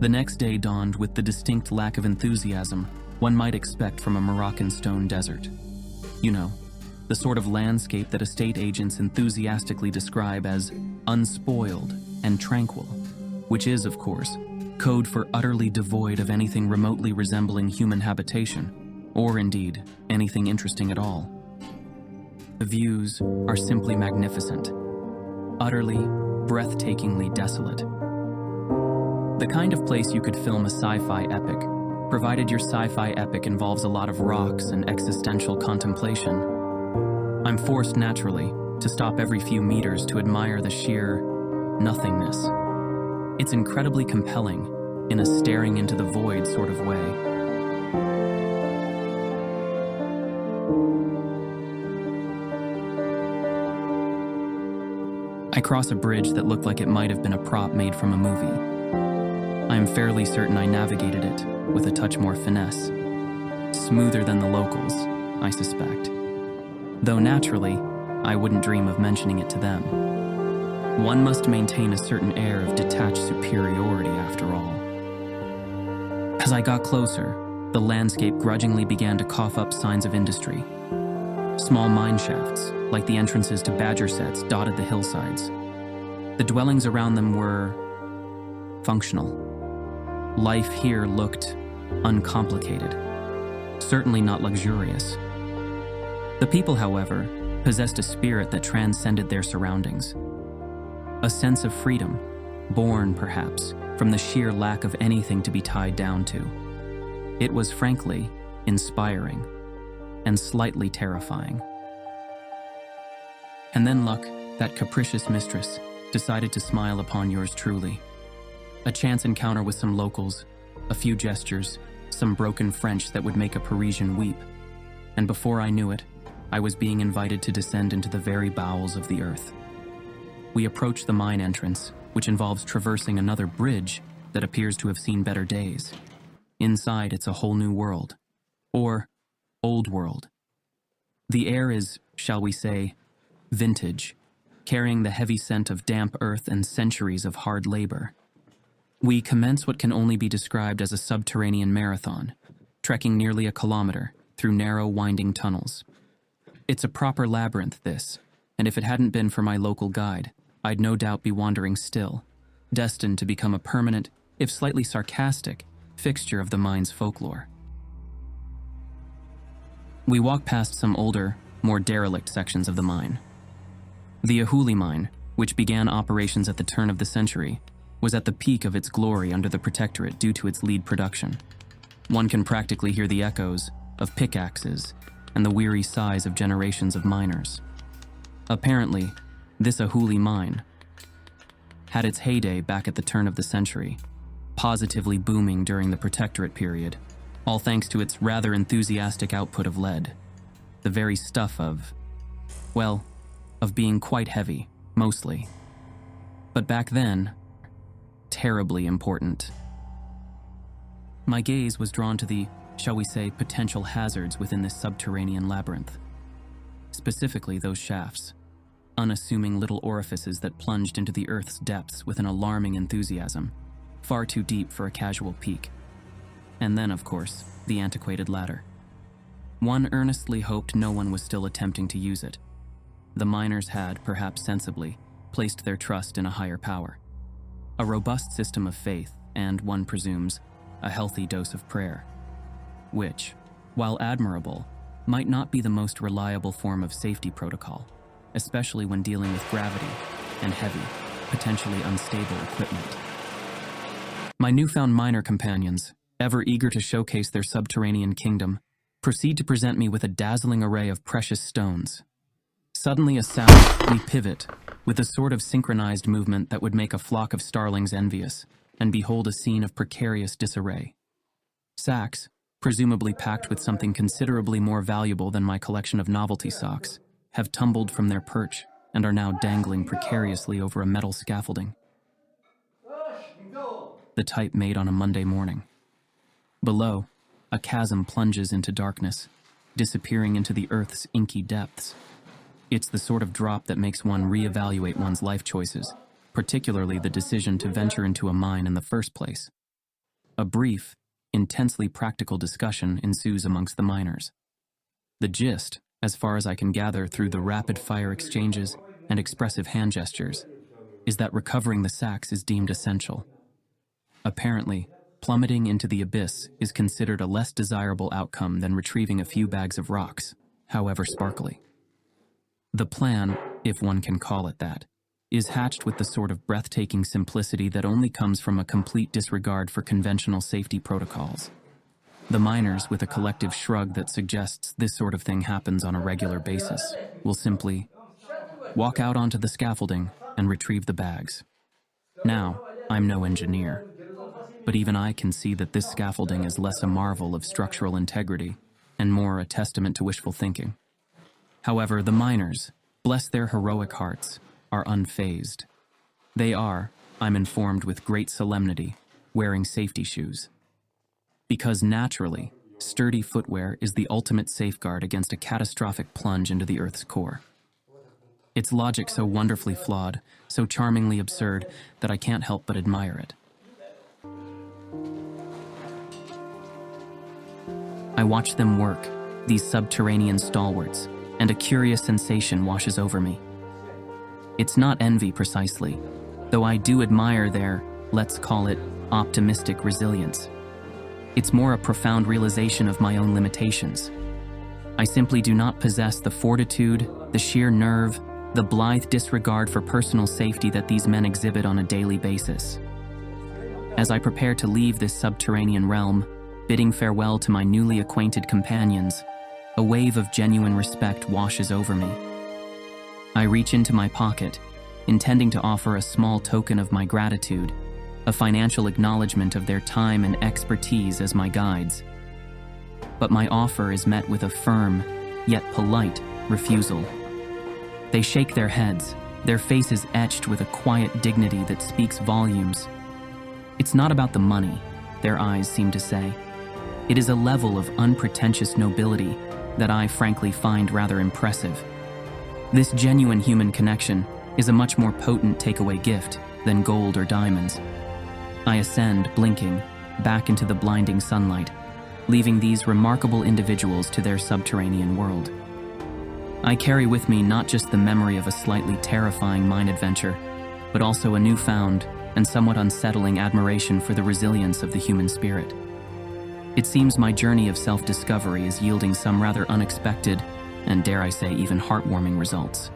The next day dawned with the distinct lack of enthusiasm one might expect from a Moroccan stone desert. You know, the sort of landscape that estate agents enthusiastically describe as unspoiled and tranquil, which is, of course, code for utterly devoid of anything remotely resembling human habitation, or indeed, anything interesting at all. The views are simply magnificent, utterly, breathtakingly desolate. The kind of place you could film a sci-fi epic, provided your sci-fi epic involves a lot of rocks and existential contemplation. I'm forced, naturally, to stop every few meters to admire the sheer nothingness. It's incredibly compelling, in a staring into the void sort of way. I cross a bridge that looked like it might have been a prop made from a movie. I am fairly certain I navigated it with a touch more finesse. Smoother than the locals, I suspect. Though naturally, I wouldn't dream of mentioning it to them. One must maintain a certain air of detached superiority after all. As I got closer, the landscape grudgingly began to cough up signs of industry. Small mine shafts, like the entrances to badger sets, dotted the hillsides. The dwellings around them were functional. Life here looked uncomplicated, certainly not luxurious. The people, however, possessed a spirit that transcended their surroundings. A sense of freedom, born, perhaps, from the sheer lack of anything to be tied down to. It was, frankly, inspiring and slightly terrifying. And then luck, that capricious mistress, decided to smile upon yours truly. A chance encounter with some locals, a few gestures, some broken French that would make a Parisian weep. And before I knew it, I was being invited to descend into the very bowels of the earth. We approach the mine entrance, which involves traversing another bridge that appears to have seen better days. Inside, it's a whole new world. Or old world. The air is, shall we say, vintage, carrying the heavy scent of damp earth and centuries of hard labor. We commence what can only be described as a subterranean marathon, trekking nearly a kilometer through narrow, winding tunnels. It's a proper labyrinth, this, and if it hadn't been for my local guide, I'd no doubt be wandering still, destined to become a permanent, if slightly sarcastic, fixture of the mine's folklore. We walk past some older, more derelict sections of the mine. The Ahouli Mine, which began operations at the turn of the century, was at the peak of its glory under the Protectorate due to its lead production. One can practically hear the echoes of pickaxes and the weary sighs of generations of miners. Apparently, this Ahouli Mine had its heyday back at the turn of the century, positively booming during the Protectorate period, all thanks to its rather enthusiastic output of lead, the very stuff of, well, of being quite heavy, mostly. But back then, terribly important. My gaze was drawn to the, shall we say, potential hazards within this subterranean labyrinth. Specifically those shafts, unassuming little orifices that plunged into the earth's depths with an alarming enthusiasm, far too deep for a casual peek. And then, of course, the antiquated ladder. One earnestly hoped no one was still attempting to use it. The miners had, perhaps sensibly, placed their trust in a higher power. A robust system of faith and, one presumes, a healthy dose of prayer, which, while admirable, might not be the most reliable form of safety protocol, especially when dealing with gravity and heavy, potentially unstable equipment. My newfound miner companions, ever eager to showcase their subterranean kingdom, proceed to present me with a dazzling array of precious stones. Suddenly a sound, we pivot, with a sort of synchronized movement that would make a flock of starlings envious, and behold a scene of precarious disarray. Sacks, presumably packed with something considerably more valuable than my collection of novelty socks, have tumbled from their perch and are now dangling precariously over a metal scaffolding. The type made on a Monday morning. Below, a chasm plunges into darkness, disappearing into the Earth's inky depths. It's the sort of drop that makes one reevaluate one's life choices, particularly the decision to venture into a mine in the first place. A brief, intensely practical discussion ensues amongst the miners. The gist, as far as I can gather through the rapid-fire exchanges and expressive hand gestures, is that recovering the sacks is deemed essential. Apparently, plummeting into the abyss is considered a less desirable outcome than retrieving a few bags of rocks, however sparkly. The plan, if one can call it that, is hatched with the sort of breathtaking simplicity that only comes from a complete disregard for conventional safety protocols. The miners, with a collective shrug that suggests this sort of thing happens on a regular basis, will simply walk out onto the scaffolding and retrieve the bags. Now, I'm no engineer, but even I can see that this scaffolding is less a marvel of structural integrity and more a testament to wishful thinking. However, the miners, bless their heroic hearts, are unfazed. They are, I'm informed with great solemnity, wearing safety shoes. Because naturally, sturdy footwear is the ultimate safeguard against a catastrophic plunge into the Earth's core. Its logic so wonderfully flawed, so charmingly absurd, that I can't help but admire it. I watch them work, these subterranean stalwarts, and a curious sensation washes over me. It's not envy precisely, though I do admire their, let's call it, optimistic resilience. It's more a profound realization of my own limitations. I simply do not possess the fortitude, the sheer nerve, the blithe disregard for personal safety that these men exhibit on a daily basis. As I prepare to leave this subterranean realm, bidding farewell to my newly acquainted companions, a wave of genuine respect washes over me. I reach into my pocket, intending to offer a small token of my gratitude, a financial acknowledgement of their time and expertise as my guides. But my offer is met with a firm, yet polite, refusal. They shake their heads, their faces etched with a quiet dignity that speaks volumes. It's not about the money, their eyes seem to say. It is a level of unpretentious nobility that I frankly find rather impressive. This genuine human connection is a much more potent takeaway gift than gold or diamonds. I ascend, blinking, back into the blinding sunlight, leaving these remarkable individuals to their subterranean world. I carry with me not just the memory of a slightly terrifying mine adventure, but also a newfound and somewhat unsettling admiration for the resilience of the human spirit. It seems my journey of self-discovery is yielding some rather unexpected, and dare I say even heartwarming results.